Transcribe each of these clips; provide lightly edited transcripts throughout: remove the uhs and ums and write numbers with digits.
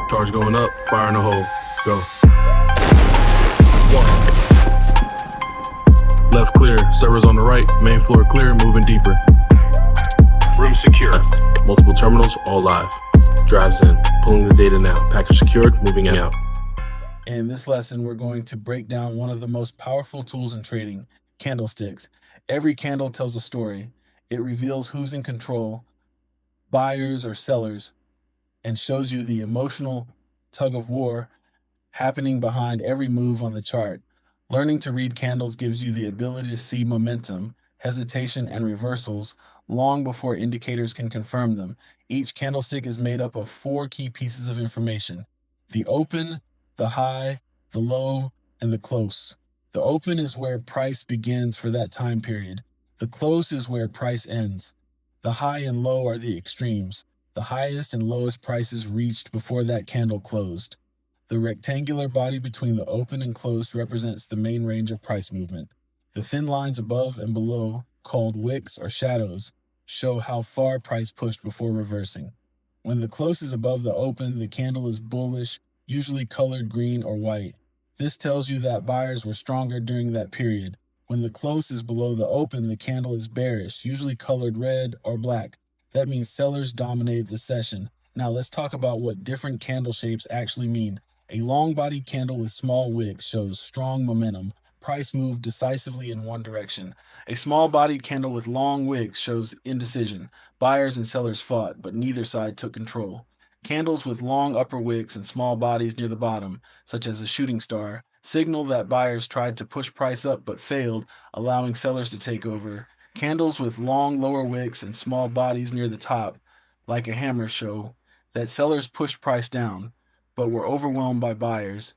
Charge going up, fire in the hole. Go. 1. Left clear, servers on the right, main floor clear, moving deeper. Room secure. Left. Multiple terminals, all live. Drives in, pulling the data now. Package secured, moving out. In this lesson, we're going to break down one of the most powerful tools in trading, candlesticks. Every candle tells a story. It reveals who's in control, buyers or sellers, and shows you the emotional tug of war happening behind every move on the chart. Learning to read candles gives you the ability to see momentum, hesitation, and reversals long before indicators can confirm them. Each candlestick is made up of 4 key pieces of information: the open, the high, the low, and the close. The open is where price begins for that time period. The close is where price ends. The high and low are the extremes, the highest and lowest prices reached before that candle closed. The rectangular body between the open and close represents the main range of price movement. The thin lines above and below, called wicks or shadows, show how far price pushed before reversing. When the close is above the open, the candle is bullish, usually colored green or white. This tells you that buyers were stronger during that period. When the close is below the open, the candle is bearish, usually colored red or black. That means sellers dominated the session. Now let's talk about what different candle shapes actually mean. A long-bodied candle with small wicks shows strong momentum. Price moved decisively in one direction. A small-bodied candle with long wicks shows indecision. Buyers and sellers fought, but neither side took control. Candles with long upper wicks and small bodies near the bottom, such as a shooting star, signal that buyers tried to push price up but failed, allowing sellers to take over. Candles with long lower wicks and small bodies near the top, like a hammer, show that sellers pushed price down, but were overwhelmed by buyers.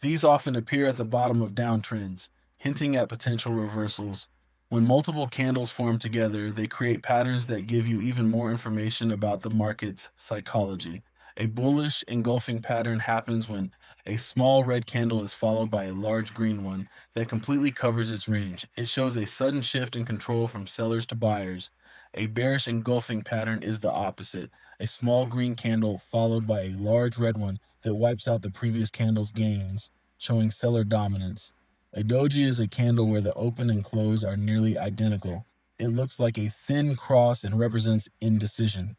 These often appear at the bottom of downtrends, hinting at potential reversals. When multiple candles form together, they create patterns that give you even more information about the market's psychology. A bullish engulfing pattern happens when a small red candle is followed by a large green one that completely covers its range. It shows a sudden shift in control from sellers to buyers. A bearish engulfing pattern is the opposite: a small green candle followed by a large red one that wipes out the previous candle's gains, showing seller dominance. A doji is a candle where the open and close are nearly identical. It looks like a thin cross and represents indecision.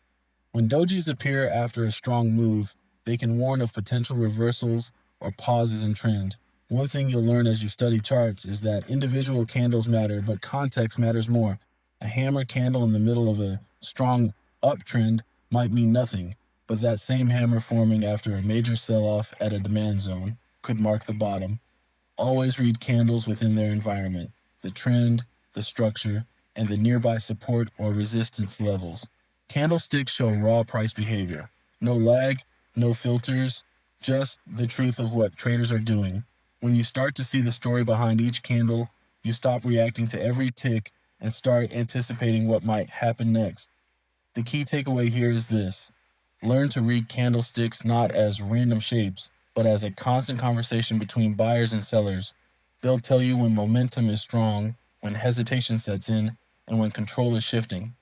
When dojis appear after a strong move, they can warn of potential reversals or pauses in trend. One thing you'll learn as you study charts is that individual candles matter, but context matters more. A hammer candle in the middle of a strong uptrend might mean nothing, but that same hammer forming after a major sell-off at a demand zone could mark the bottom. Always read candles within their environment, the trend, the structure, and the nearby support or resistance levels. Candlesticks show raw price behavior. No lag, no filters, just the truth of what traders are doing. When you start to see the story behind each candle, you stop reacting to every tick and start anticipating what might happen next. The key takeaway here is this: learn to read candlesticks not as random shapes, but as a constant conversation between buyers and sellers. They'll tell you when momentum is strong, when hesitation sets in, and when control is shifting.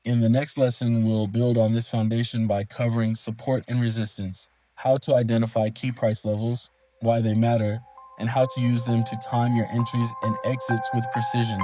In the next lesson, we'll build on this foundation by covering support and resistance, how to identify key price levels, why they matter, and how to use them to time your entries and exits with precision.